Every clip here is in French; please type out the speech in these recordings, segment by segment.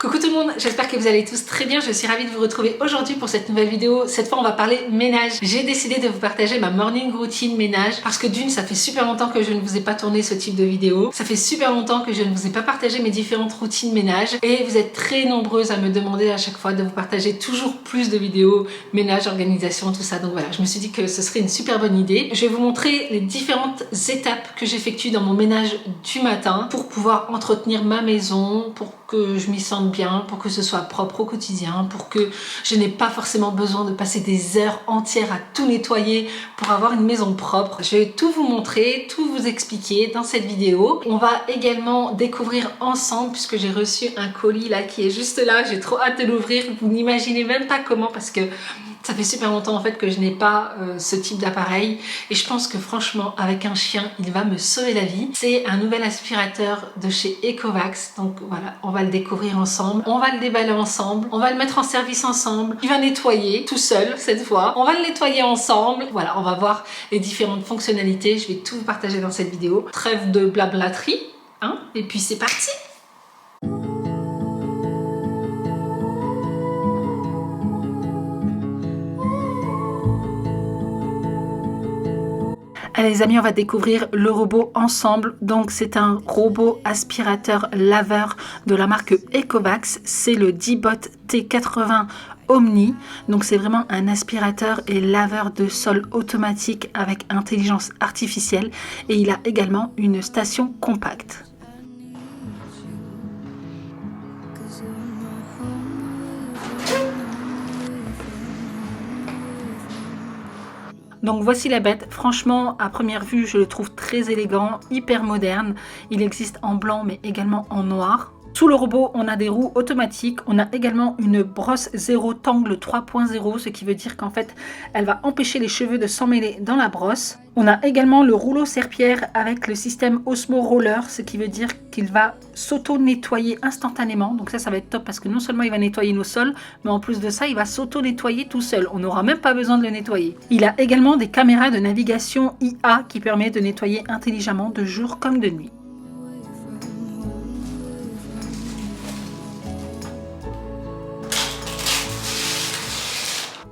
Coucou tout le monde, j'espère que vous allez tous très bien. Je suis ravie de vous retrouver aujourd'hui pour cette nouvelle vidéo. Cette fois on va parler ménage. J'ai décidé de vous partager ma morning routine ménage parce que d'une, ça fait super longtemps que je ne vous ai pas tourné ce type de vidéo. Ça fait super longtemps que je ne vous ai pas partagé mes différentes routines ménage et vous êtes très nombreuses à me demander à chaque fois de vous partager toujours plus de vidéos ménage, organisation, tout ça. Donc voilà, je me suis dit que ce serait une super bonne idée. Je vais vous montrer les différentes étapes que j'effectue dans mon ménage du matin pour pouvoir entretenir ma maison, pour que je m'y sente bien, pour que ce soit propre au quotidien, pour que je n'ai pas forcément besoin de passer des heures entières à tout nettoyer pour avoir une maison propre. Je vais tout vous montrer, tout vous expliquer dans cette vidéo. On va également découvrir ensemble, puisque j'ai reçu un colis là qui est juste là, j'ai trop hâte de l'ouvrir. Vous n'imaginez même pas comment, parce que ça fait super longtemps en fait que je n'ai pas ce type d'appareil et je pense que franchement avec un chien il va me sauver la vie. C'est un nouvel aspirateur de chez Ecovacs, donc voilà, on va le découvrir ensemble, on va le déballer ensemble, on va le mettre en service ensemble, il va nettoyer tout seul cette fois, on va le nettoyer ensemble, voilà, on va voir les différentes fonctionnalités, je vais tout vous partager dans cette vidéo. Trêve de blablaterie, hein, et puis c'est parti. Allez les amis, on va découvrir le robot ensemble. Donc c'est un robot aspirateur laveur de la marque Ecovacs. C'est le D-Bot T80 Omni. Donc c'est vraiment un aspirateur et laveur de sol automatique avec intelligence artificielle. Et il a également une station compacte. Donc voici la bête, franchement à première vue je le trouve très élégant, hyper moderne. Il existe en blanc mais également en noir. Sous le robot, on a des roues automatiques, on a également une brosse zéro Tangle 3.0, ce qui veut dire qu'en fait, elle va empêcher les cheveux de s'emmêler dans la brosse. On a également le rouleau serpillère avec le système Osmo Roller, ce qui veut dire qu'il va s'auto-nettoyer instantanément. Donc ça va être top parce que non seulement il va nettoyer nos sols, mais en plus de ça, il va s'auto-nettoyer tout seul. On n'aura même pas besoin de le nettoyer. Il a également des caméras de navigation IA qui permet de nettoyer intelligemment de jour comme de nuit.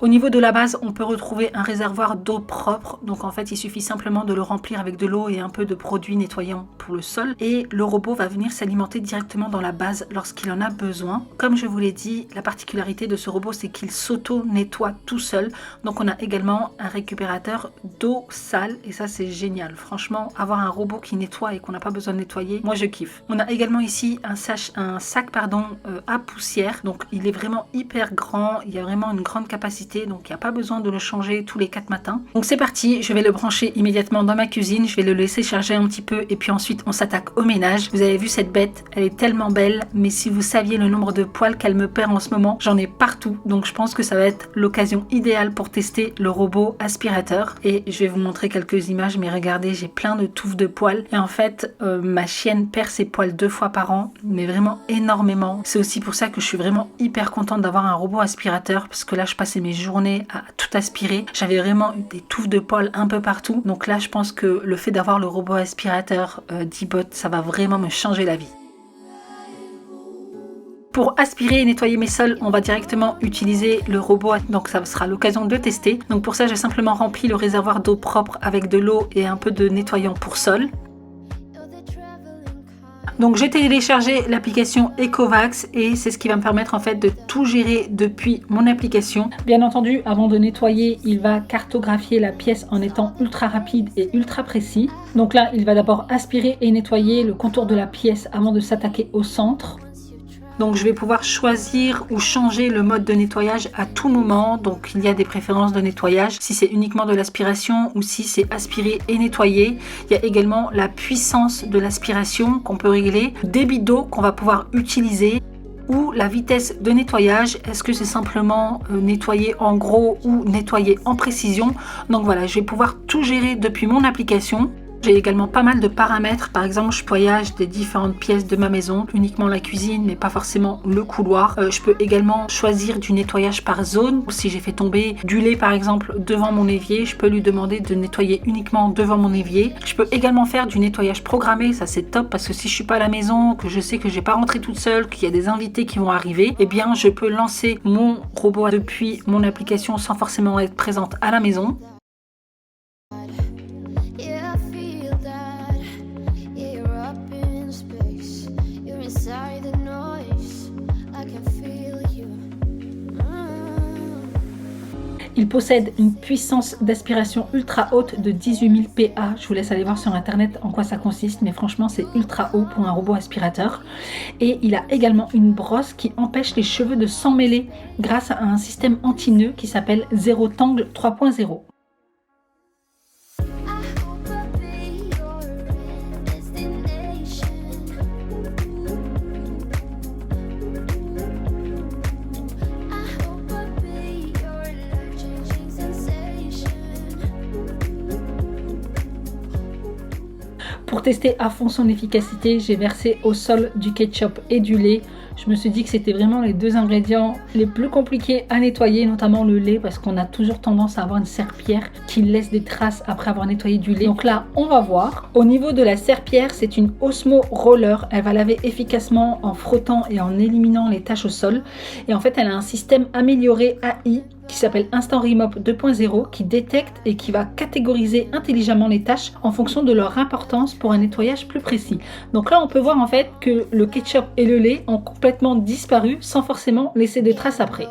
Au niveau de la base, on peut retrouver un réservoir d'eau propre. Donc en fait, il suffit simplement de le remplir avec de l'eau et un peu de produits nettoyants pour le sol. Et le robot va venir s'alimenter directement dans la base lorsqu'il en a besoin. Comme je vous l'ai dit, la particularité de ce robot, c'est qu'il s'auto-nettoie tout seul. Donc on a également un récupérateur d'eau sale. Et ça, c'est génial. Franchement, avoir un robot qui nettoie et qu'on n'a pas besoin de nettoyer, moi je kiffe. On a également ici un sac à poussière. Donc il est vraiment hyper grand. Il y a vraiment une grande capacité. Donc il n'y a pas besoin de le changer tous les 4 matins. Donc c'est parti, je vais le brancher immédiatement dans ma cuisine, je vais le laisser charger un petit peu et puis ensuite on s'attaque au ménage. Vous avez vu cette bête, elle est tellement belle, mais si vous saviez le nombre de poils qu'elle me perd en ce moment, j'en ai partout. Donc je pense que ça va être l'occasion idéale pour tester le robot aspirateur. Et je vais vous montrer quelques images, mais regardez, j'ai plein de touffes de poils. Et en fait, ma chienne perd ses poils 2 fois par an, mais vraiment énormément. C'est aussi pour ça que je suis vraiment hyper contente d'avoir un robot aspirateur, parce que là je passais mes journée à tout aspirer. J'avais vraiment des touffes de poils un peu partout. Donc là, je pense que le fait d'avoir le robot aspirateur D-Bot, ça va vraiment me changer la vie. Pour aspirer et nettoyer mes sols, on va directement utiliser le robot. Donc ça sera l'occasion de tester. Donc pour ça, j'ai simplement rempli le réservoir d'eau propre avec de l'eau et un peu de nettoyant pour sol. Donc j'ai téléchargé l'application Ecovacs et c'est ce qui va me permettre en fait de tout gérer depuis mon application. Bien entendu, avant de nettoyer, il va cartographier la pièce en étant ultra rapide et ultra précis. Donc là, il va d'abord aspirer et nettoyer le contour de la pièce avant de s'attaquer au centre. Donc je vais pouvoir choisir ou changer le mode de nettoyage à tout moment. Donc il y a des préférences de nettoyage, si c'est uniquement de l'aspiration ou si c'est aspirer et nettoyer. Il y a également la puissance de l'aspiration qu'on peut régler, débit d'eau qu'on va pouvoir utiliser ou la vitesse de nettoyage. Est-ce que c'est simplement nettoyer en gros ou nettoyer en précision? Donc voilà, je vais pouvoir tout gérer depuis mon application. J'ai également pas mal de paramètres, par exemple je nettoyage des différentes pièces de ma maison, uniquement la cuisine mais pas forcément le couloir. Je peux également choisir du nettoyage par zone. Si j'ai fait tomber du lait par exemple devant mon évier, je peux lui demander de nettoyer uniquement devant mon évier. Je peux également faire du nettoyage programmé, ça c'est top parce que si je suis pas à la maison, que je sais que je vais pas rentrer toute seule, qu'il y a des invités qui vont arriver, eh bien je peux lancer mon robot depuis mon application sans forcément être présente à la maison. Il possède une puissance d'aspiration ultra haute de 18 000 PA. Je vous laisse aller voir sur internet en quoi ça consiste, mais franchement c'est ultra haut pour un robot aspirateur. Et il a également une brosse qui empêche les cheveux de s'emmêler grâce à un système anti-nœud qui s'appelle Zero Tangle 3.0. Pour tester à fond son efficacité, j'ai versé au sol du ketchup et du lait. Je me suis dit que c'était vraiment les deux ingrédients les plus compliqués à nettoyer, notamment le lait, parce qu'on a toujours tendance à avoir une serpillière qui laisse des traces après avoir nettoyé du lait. Donc là, on va voir. Au niveau de la serpillière, c'est une Osmo Roller. Elle va laver efficacement en frottant et en éliminant les taches au sol. Et en fait, elle a un système amélioré AI qui s'appelle Instant Remop 2.0 qui détecte et qui va catégoriser intelligemment les tâches en fonction de leur importance pour un nettoyage plus précis. Donc là on peut voir en fait que le ketchup et le lait ont complètement disparu sans forcément laisser de traces après.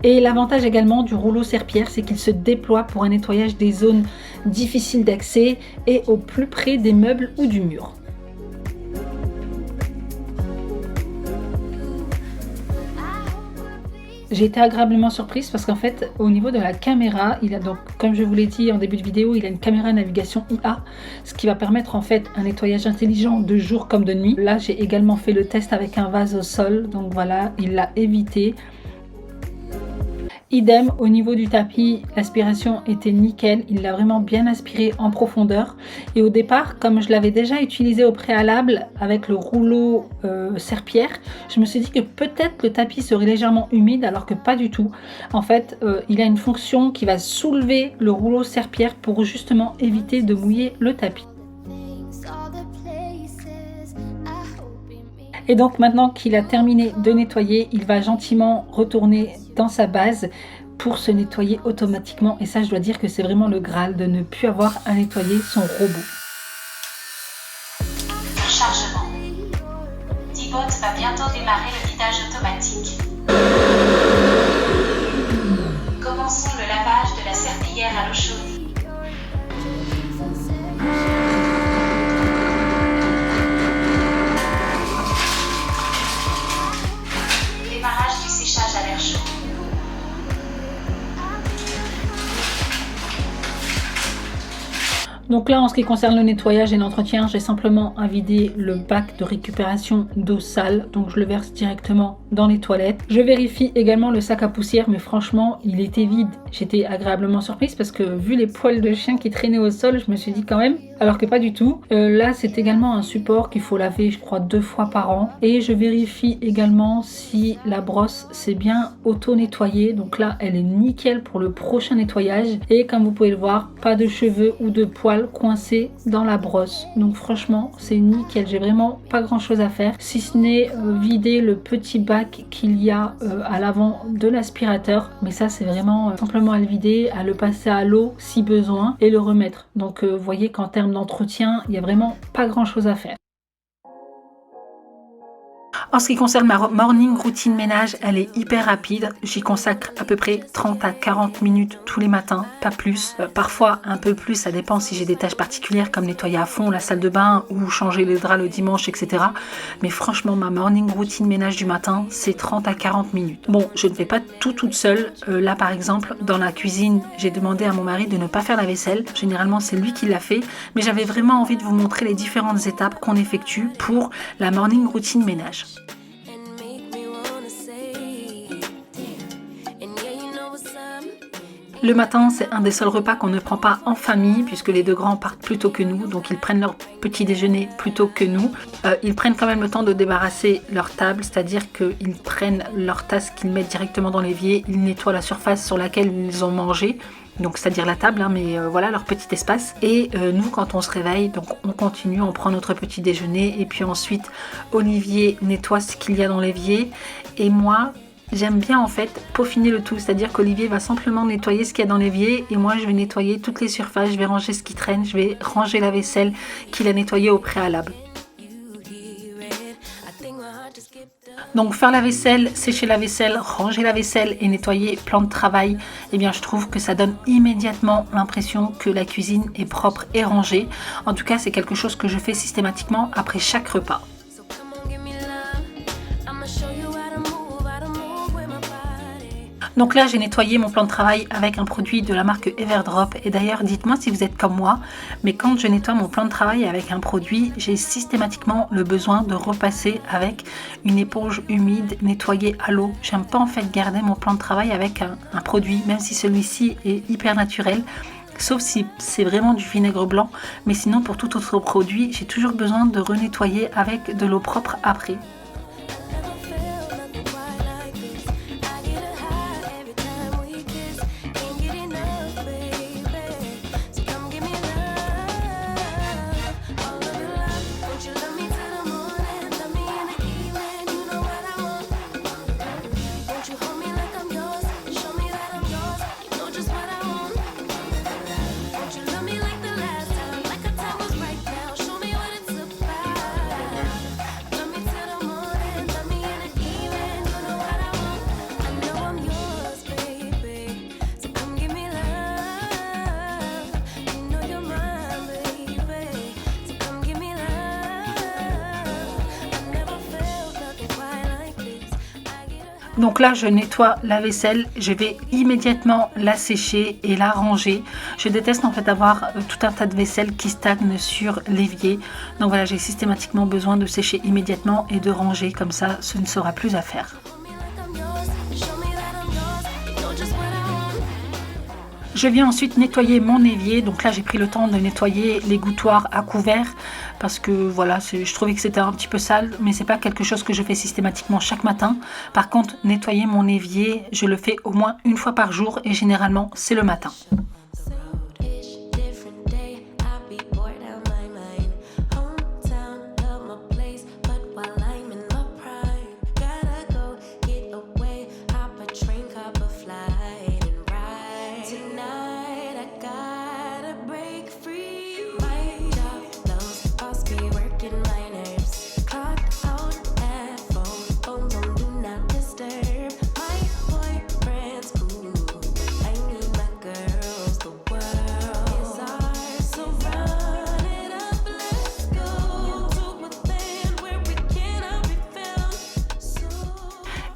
Et l'avantage également du rouleau serpillière, c'est qu'il se déploie pour un nettoyage des zones difficiles d'accès et au plus près des meubles ou du mur. J'ai été agréablement surprise parce qu'en fait au niveau de la caméra, il a donc, comme je vous l'ai dit en début de vidéo, il a une caméra navigation IA, ce qui va permettre en fait un nettoyage intelligent de jour comme de nuit. Là j'ai également fait le test avec un vase au sol, donc voilà, il l'a évité. Idem, au niveau du tapis, l'aspiration était nickel, il l'a vraiment bien aspiré en profondeur. Et au départ, comme je l'avais déjà utilisé au préalable avec le rouleau serpillière, je me suis dit que peut-être le tapis serait légèrement humide alors que pas du tout. En fait, il a une fonction qui va soulever le rouleau serpillière pour justement éviter de mouiller le tapis. Et donc maintenant qu'il a terminé de nettoyer, il va gentiment retourner dans sa base pour se nettoyer automatiquement. Et ça, je dois dire que c'est vraiment le Graal de ne plus avoir à nettoyer son robot. Chargement. T-Bot va bientôt démarrer le vidage automatique. Commençons le lavage de la serpillière à l'eau chaude. Démarrage du séchage à l'air chaud. Donc là, en ce qui concerne le nettoyage et l'entretien, j'ai simplement à vider le bac de récupération d'eau sale. Donc je le verse directement dans les toilettes. Je vérifie également le sac à poussière, mais franchement, il était vide. J'étais agréablement surprise parce que vu les poils de chien qui traînaient au sol, je me suis dit quand même, alors que pas du tout. Là, c'est également un support qu'il faut laver, je crois, 2 fois par an. Et je vérifie également si la brosse s'est bien auto-nettoyée. Donc là, elle est nickel pour le prochain nettoyage. Et comme vous pouvez le voir, pas de cheveux ou de poils coincés dans la brosse. Donc franchement, c'est nickel. J'ai vraiment pas grand chose à faire, si ce n'est vider le petit bac qu'il y a à l'avant de l'aspirateur. Mais ça, c'est vraiment simplement à le vider, à le passer à l'eau si besoin et le remettre. Donc vous voyez qu'en termes d'entretien, il n'y a vraiment pas grand chose à faire. En ce qui concerne ma morning routine ménage, elle est hyper rapide. J'y consacre à peu près 30 à 40 minutes tous les matins, pas plus. Parfois un peu plus, ça dépend si j'ai des tâches particulières comme nettoyer à fond la salle de bain ou changer les draps le dimanche, etc. Mais franchement, ma morning routine ménage du matin, c'est 30 à 40 minutes. Bon, je ne fais pas tout toute seule. Là, par exemple, dans la cuisine, j'ai demandé à mon mari de ne pas faire la vaisselle. Généralement, c'est lui qui l'a fait. Mais j'avais vraiment envie de vous montrer les différentes étapes qu'on effectue pour la morning routine ménage. Le matin, c'est un des seuls repas qu'on ne prend pas en famille puisque les deux grands partent plus tôt que nous, donc ils prennent leur petit déjeuner plus tôt que nous. Ils prennent quand même le temps de débarrasser leur table, c'est-à-dire qu'ils prennent leur tasse qu'ils mettent directement dans l'évier, ils nettoient la surface sur laquelle ils ont mangé. Donc c'est-à-dire la table, hein, mais voilà leur petit espace. Et nous, quand on se réveille, donc on continue, on prend notre petit déjeuner et puis ensuite Olivier nettoie ce qu'il y a dans l'évier et moi j'aime bien en fait peaufiner le tout, c'est-à-dire qu'Olivier va simplement nettoyer ce qu'il y a dans l'évier et moi je vais nettoyer toutes les surfaces, je vais ranger ce qui traîne, je vais ranger la vaisselle qu'il a nettoyée au préalable. Donc faire la vaisselle, sécher la vaisselle, ranger la vaisselle et nettoyer plan de travail, eh bien je trouve que ça donne immédiatement l'impression que la cuisine est propre et rangée. En tout cas c'est quelque chose que je fais systématiquement après chaque repas. Donc là, j'ai nettoyé mon plan de travail avec un produit de la marque Everdrop. Et d'ailleurs, dites-moi si vous êtes comme moi, mais quand je nettoie mon plan de travail avec un produit, j'ai systématiquement le besoin de repasser avec une éponge humide nettoyée à l'eau. J'aime pas en fait garder mon plan de travail avec un produit, même si celui-ci est hyper naturel. Sauf si c'est vraiment du vinaigre blanc. Mais sinon, pour tout autre produit, j'ai toujours besoin de renettoyer avec de l'eau propre après. Donc là, je nettoie la vaisselle, je vais immédiatement la sécher et la ranger. Je déteste en fait avoir tout un tas de vaisselle qui stagne sur l'évier. Donc voilà, j'ai systématiquement besoin de sécher immédiatement et de ranger, comme ça, ce ne sera plus à faire. Je viens ensuite nettoyer mon évier. Donc là, j'ai pris le temps de nettoyer les gouttoirs à couvert parce que voilà, je trouvais que c'était un petit peu sale, mais c'est pas quelque chose que je fais systématiquement chaque matin. Par contre, nettoyer mon évier, je le fais au moins une fois par jour et généralement, c'est le matin.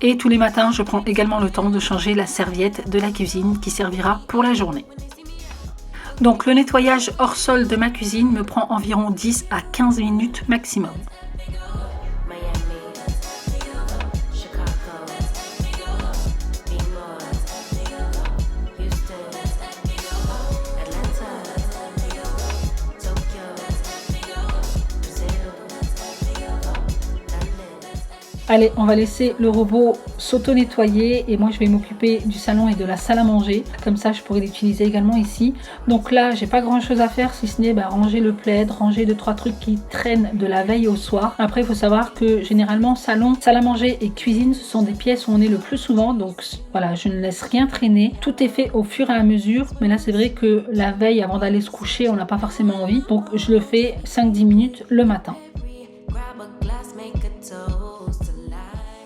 Et tous les matins, je prends également le temps de changer la serviette de la cuisine qui servira pour la journée. Donc le nettoyage hors sol de ma cuisine me prend environ 10 à 15 minutes maximum. Allez, on va laisser le robot s'auto-nettoyer et moi je vais m'occuper du salon et de la salle à manger. Comme ça, je pourrais l'utiliser également ici. Donc là, j'ai pas grand chose à faire si ce n'est ranger le plaid, ranger 2-3 trucs qui traînent de la veille au soir. Après, il faut savoir que généralement, salon, salle à manger et cuisine, ce sont des pièces où on est le plus souvent. Donc voilà, je ne laisse rien traîner. Tout est fait au fur et à mesure. Mais là, c'est vrai que la veille, avant d'aller se coucher, on n'a pas forcément envie. Donc je le fais 5-10 minutes le matin.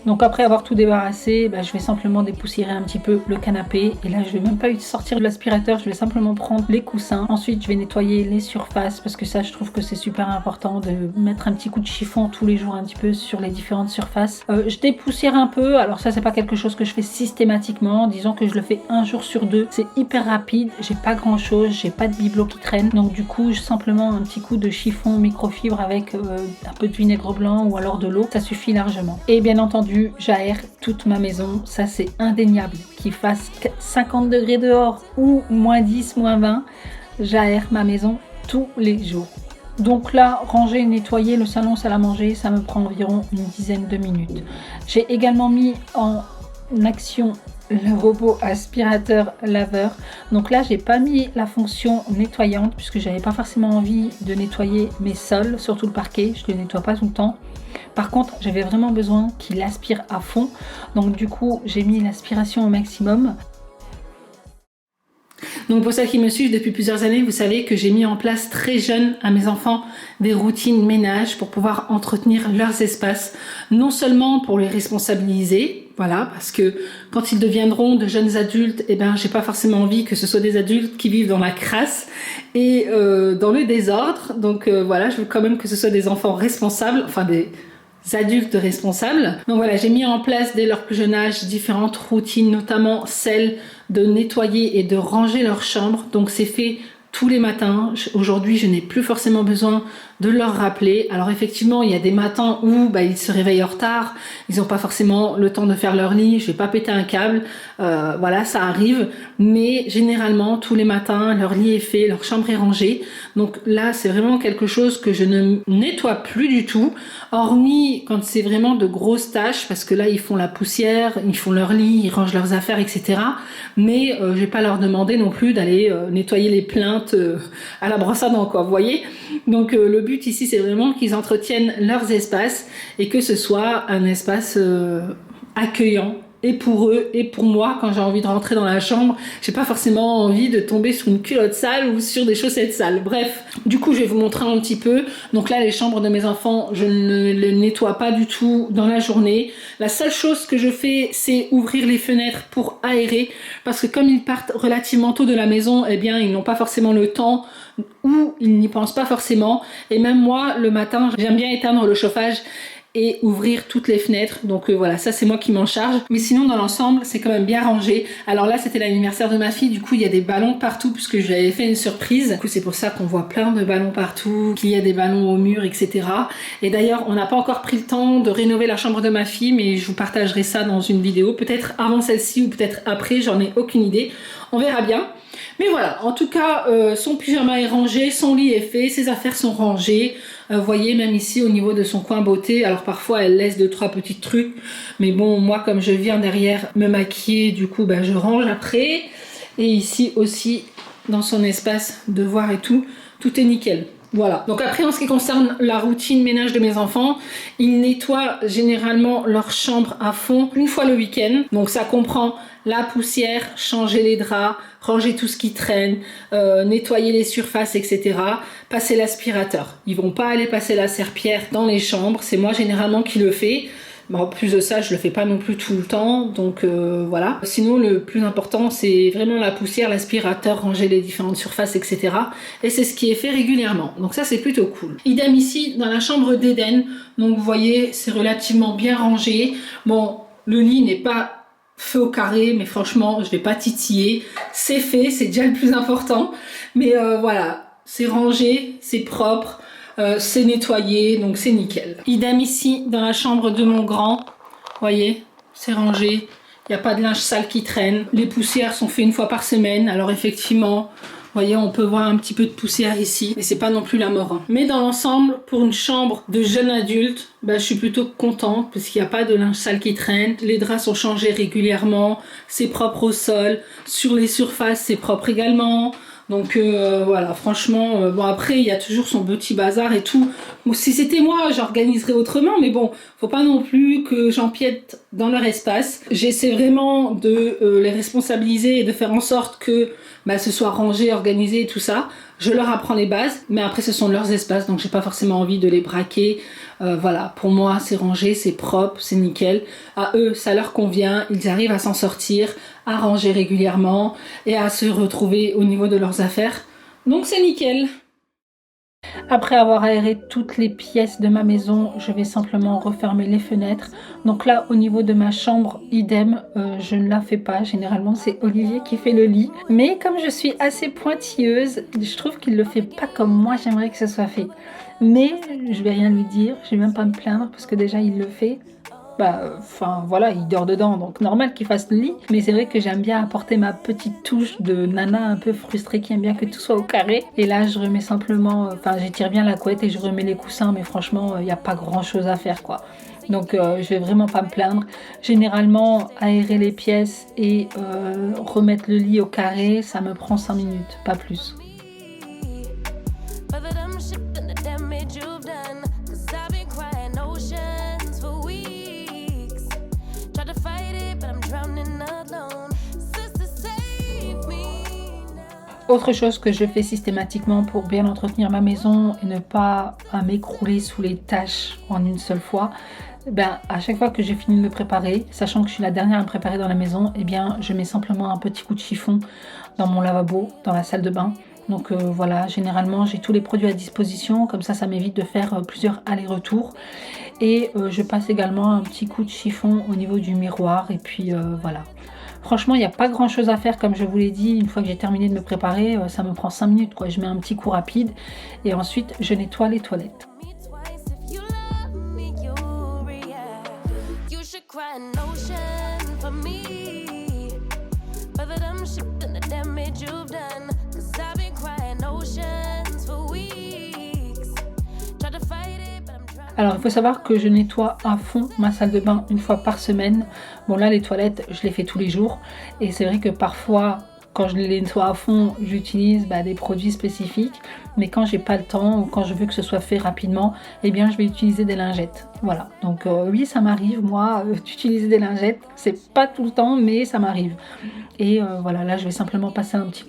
Donc après avoir tout débarrassé, je vais simplement dépoussiérer un petit peu le canapé. Et là, je vais même pas sortir de l'aspirateur, je vais simplement prendre les coussins. Ensuite, je vais nettoyer les surfaces parce que ça, je trouve que c'est super important de mettre un petit coup de chiffon tous les jours un petit peu sur les différentes surfaces. Je dépoussière un peu. Alors ça, c'est pas quelque chose que je fais systématiquement. Disons que je le fais un jour sur deux. C'est hyper rapide. J'ai pas grand chose, j'ai pas de bibelot qui traîne. Donc du coup, simplement un petit coup de chiffon microfibre avec un peu de vinaigre blanc ou alors de l'eau. Ça suffit largement. Et bien entendu, entendu, j'aère toute ma maison, ça c'est indéniable. Qu'il fasse 50 degrés dehors ou moins 10, moins 20, j'aère ma maison tous les jours. Donc là, ranger et nettoyer le salon salle à manger, ça me prend environ une dizaine de minutes. J'ai également mis en action le robot aspirateur laveur. Donc là, j'ai pas mis la fonction nettoyante puisque j'avais pas forcément envie de nettoyer mes sols, surtout le parquet, je le nettoie pas tout le temps. Par contre, j'avais vraiment besoin qu'il aspire à fond. Donc du coup, j'ai mis l'aspiration au maximum. Donc pour celles qui me suivent depuis plusieurs années, vous savez que j'ai mis en place très jeune à mes enfants des routines ménage pour pouvoir entretenir leurs espaces. Non seulement pour les responsabiliser, voilà, parce que quand ils deviendront de jeunes adultes, eh ben j'ai pas forcément envie que ce soit des adultes qui vivent dans la crasse et dans le désordre. Donc voilà, je veux quand même que ce soit des enfants responsables, enfin des adultes responsables. Donc voilà, j'ai mis en place dès leur plus jeune âge différentes routines, notamment celle de nettoyer et de ranger leur chambre. Donc c'est fait tous les matins. Aujourd'hui, je n'ai plus forcément besoin de leur rappeler. Alors effectivement, il y a des matins où ils se réveillent en retard, ils n'ont pas forcément le temps de faire leur lit, je vais pas péter un câble, voilà, ça arrive, mais généralement tous les matins, leur lit est fait, leur chambre est rangée. Donc là, c'est vraiment quelque chose que je ne nettoie plus du tout, hormis quand c'est vraiment de grosses tâches, parce que là, ils font la poussière, ils font leur lit, ils rangent leurs affaires, etc. Mais je vais pas leur demander non plus d'aller nettoyer les plaintes à la brosse à dents, quoi, vous voyez. Donc le but ici, c'est vraiment qu'ils entretiennent leurs espaces et que ce soit un espace accueillant et pour eux et pour moi. Quand j'ai envie de rentrer dans la chambre, j'ai pas forcément envie de tomber sur une culotte sale ou sur des chaussettes sales. Bref, du coup, je vais vous montrer un petit peu. Donc là, les chambres de mes enfants, je ne les nettoie pas du tout dans la journée. La seule chose que je fais, c'est ouvrir les fenêtres pour aérer, parce que comme ils partent relativement tôt de la maison, eh bien, ils n'ont pas forcément le temps ou ils n'y pensent pas forcément. Et même moi, le matin, j'aime bien éteindre le chauffage et ouvrir toutes les fenêtres. Donc voilà, ça c'est moi qui m'en charge. Mais sinon, dans l'ensemble, c'est quand même bien rangé. Alors là, c'était l'anniversaire de ma fille. Du coup, il y a des ballons partout puisque je lui avais fait une surprise. Du coup, c'est pour ça qu'on voit plein de ballons partout, qu'il y a des ballons au mur, etc. Et d'ailleurs, on n'a pas encore pris le temps de rénover la chambre de ma fille, mais je vous partagerai ça dans une vidéo. Peut-être avant celle-ci ou peut-être après, j'en ai aucune idée. On verra bien. Mais voilà, en tout cas, son pyjama est rangé, son lit est fait, ses affaires sont rangées. Vous voyez, même ici au niveau de son coin beauté, alors parfois elle laisse 2-3 petits trucs. Mais bon, moi comme je viens derrière me maquiller, du coup je range après. Et ici aussi, dans son espace devoir et tout, tout est nickel. Voilà. Donc après, en ce qui concerne la routine ménage de mes enfants, ils nettoient généralement leur chambre à fond une fois le week-end. Donc ça comprend la poussière, changer les draps, ranger tout ce qui traîne, nettoyer les surfaces, etc. Passer l'aspirateur. Ils vont pas aller passer la serpillière dans les chambres. C'est moi généralement qui le fais. Bon, en plus de ça, je le fais pas non plus tout le temps, donc voilà. Sinon, le plus important, c'est vraiment la poussière, l'aspirateur, ranger les différentes surfaces, etc. Et c'est ce qui est fait régulièrement. Donc ça, c'est plutôt cool. Idem ici, dans la chambre d'Eden. Donc vous voyez, c'est relativement bien rangé. Bon, le lit n'est pas fait au carré, mais franchement, je vais pas titiller. C'est fait, c'est déjà le plus important. Mais voilà, c'est rangé, c'est propre. C'est nettoyé, donc c'est nickel. Idem ici dans la chambre de mon grand, voyez, c'est rangé, il n'y a pas de linge sale qui traîne. Les poussières sont faites une fois par semaine, alors effectivement, voyez, on peut voir un petit peu de poussière ici, mais c'est pas non plus la mort. Mais dans l'ensemble, pour une chambre de jeune adulte, je suis plutôt contente parce qu'il n'y a pas de linge sale qui traîne. Les draps sont changés régulièrement, c'est propre au sol, sur les surfaces c'est propre également. Donc voilà, franchement, bon après il y a toujours son petit bazar et tout. Bon, si c'était moi, j'organiserais autrement, mais bon, faut pas non plus que j'empiète dans leur espace. J'essaie vraiment de les responsabiliser et de faire en sorte que ce soit rangé, organisé et tout ça. Je leur apprends les bases, mais après ce sont leurs espaces, donc j'ai pas forcément envie de les braquer. Voilà, pour moi c'est rangé, c'est propre, c'est nickel. À eux, ça leur convient, ils arrivent à s'en sortir, à ranger régulièrement et à se retrouver au niveau de leurs affaires. Donc c'est nickel. Après avoir aéré toutes les pièces de ma maison, je vais simplement refermer les fenêtres. Donc là, au niveau de ma chambre, idem, je ne la fais pas. Généralement, c'est Olivier qui fait le lit. Mais comme je suis assez pointilleuse, je trouve qu'il le fait pas comme moi, j'aimerais que ce soit fait. Mais je vais rien lui dire, je vais même pas me plaindre parce que déjà il le fait. enfin voilà, il dort dedans, donc normal qu'il fasse le lit. Mais c'est vrai que j'aime bien apporter ma petite touche de nana un peu frustrée qui aime bien que tout soit au carré. Et là, je remets simplement, enfin j'étire bien la couette et je remets les coussins, mais franchement, il n'y a pas grand chose à faire quoi. Donc je vais vraiment pas me plaindre. Généralement, aérer les pièces et remettre le lit au carré, ça me prend 5 minutes, pas plus. Autre chose que je fais systématiquement pour bien entretenir ma maison et ne pas m'écrouler sous les tâches en une seule fois, à chaque fois que j'ai fini de me préparer, sachant que je suis la dernière à me préparer dans la maison, je mets simplement un petit coup de chiffon dans mon lavabo, dans la salle de bain. Donc voilà, généralement j'ai tous les produits à disposition, comme ça m'évite de faire plusieurs allers-retours. Et je passe également un petit coup de chiffon au niveau du miroir et puis voilà. Franchement, il n'y a pas grand chose à faire, comme je vous l'ai dit. Une fois que j'ai terminé de me préparer, ça me prend 5 minutes quoi. Je mets un petit coup rapide et ensuite je nettoie les toilettes. Alors il faut savoir que je nettoie à fond ma salle de bain une fois par semaine. Bon là les toilettes je les fais tous les jours et c'est vrai que parfois quand je les nettoie à fond j'utilise des produits spécifiques, mais quand j'ai pas le temps ou quand je veux que ce soit fait rapidement, je vais utiliser des lingettes. Voilà, donc oui ça m'arrive moi d'utiliser des lingettes, c'est pas tout le temps mais ça m'arrive. Et voilà, là je vais simplement passer un petit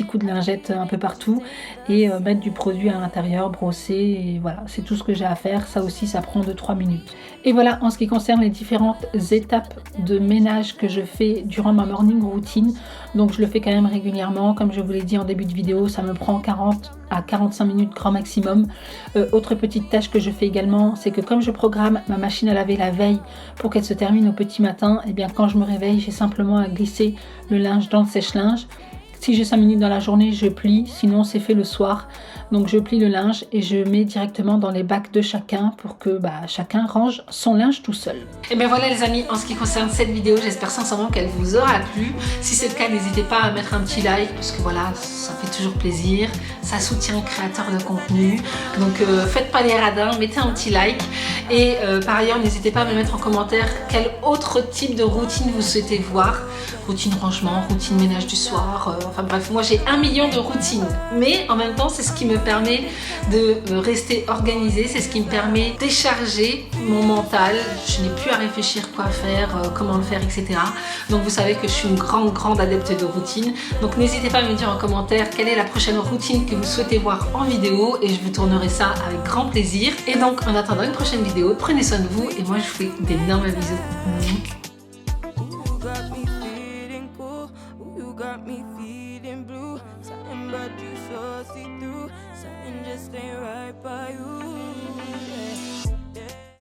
coup de lingette un peu partout et mettre du produit à l'intérieur, brosser, et voilà, c'est tout ce que j'ai à faire. Ça aussi ça prend 2-3 minutes. Et voilà, en ce qui concerne les différentes étapes de ménage que je fais durant ma morning routine, donc je le fais quand même régulièrement, comme je vous l'ai dit en début de vidéo, ça me prend 40 à 45 minutes grand maximum. Autre petite tâche que je fais également, c'est que comme je programme ma machine à laver la veille pour qu'elle se termine au petit matin, quand je me réveille, j'ai simplement à glisser le linge dans le sèche-linge. Si j'ai 5 minutes dans la journée, je plie, sinon c'est fait le soir. Donc je plie le linge et je mets directement dans les bacs de chacun pour que chacun range son linge tout seul. Et bien voilà les amis, en ce qui concerne cette vidéo, j'espère sincèrement qu'elle vous aura plu. Si c'est le cas, n'hésitez pas à mettre un petit like parce que voilà, ça fait toujours plaisir. Ça soutient le créateur de contenu. Donc faites pas les radins, mettez un petit like. Et par ailleurs, n'hésitez pas à me mettre en commentaire quel autre type de routine vous souhaitez voir. Routine rangement, routine ménage du soir, enfin bref, moi j'ai 1 million de routines. Mais en même temps, c'est ce qui me permet de rester organisée, c'est ce qui me permet de décharger mon mental. Je n'ai plus à réfléchir quoi faire, comment le faire, etc. Donc vous savez que je suis une grande adepte de routine. Donc n'hésitez pas à me dire en commentaire quelle est la prochaine routine que vous souhaitez voir en vidéo et je vous tournerai ça avec grand plaisir. Et donc en attendant une prochaine vidéo, prenez soin de vous et moi je vous fais d'énormes bisous.